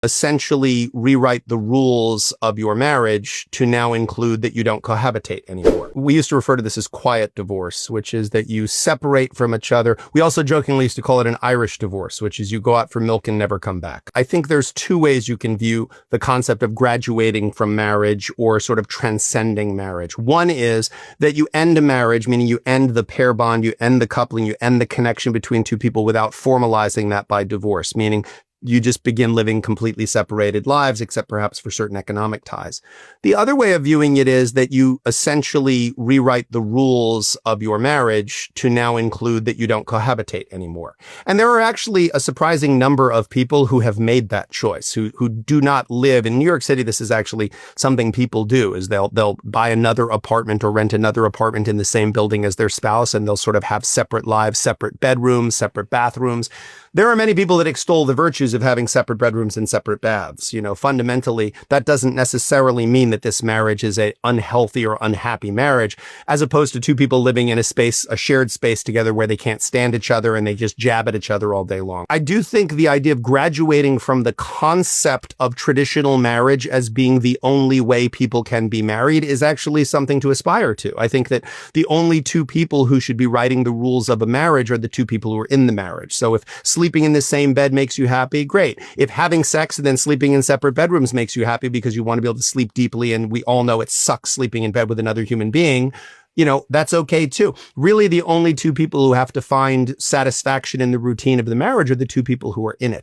essentially rewrite the rules of your marriage to now include that you don't cohabitate anymore. We used to refer to this as quiet divorce, which is that you separate from each other. We also jokingly used to call it an Irish divorce, which is you go out for milk and never come back. I think there's two ways you can view the concept of graduating from marriage or sort of transcending marriage. One is that you end a marriage, meaning you end the pair bond, you end the coupling, you end the connection between two people without formalizing that by divorce, meaning you just begin living completely separated lives, except perhaps for certain economic ties. The other way of viewing it is that you essentially rewrite the rules of your marriage to now include that you don't cohabitate anymore. And there are actually a surprising number of people who have made that choice, who do not live in New York City. This is actually something people do, is they'll buy another apartment or rent another apartment in the same building as their spouse, and they'll sort of have separate lives, separate bedrooms, separate bathrooms. There are many people that extol the virtues of having separate bedrooms and separate baths. You know, fundamentally, that doesn't necessarily mean that this marriage is an unhealthy or unhappy marriage, as opposed to two people living in a shared space together where they can't stand each other and they just jab at each other all day long. I do think the idea of graduating from the concept of traditional marriage as being the only way people can be married is actually something to aspire to. I think that the only two people who should be writing the rules of a marriage are the two people who are in the marriage. So if sleeping in the same bed makes you happy, great. If having sex and then sleeping in separate bedrooms makes you happy because you want to be able to sleep deeply, and we all know it sucks sleeping in bed with another human being, you know, that's okay too. Really, the only two people who have to find satisfaction in the routine of the marriage are the two people who are in it.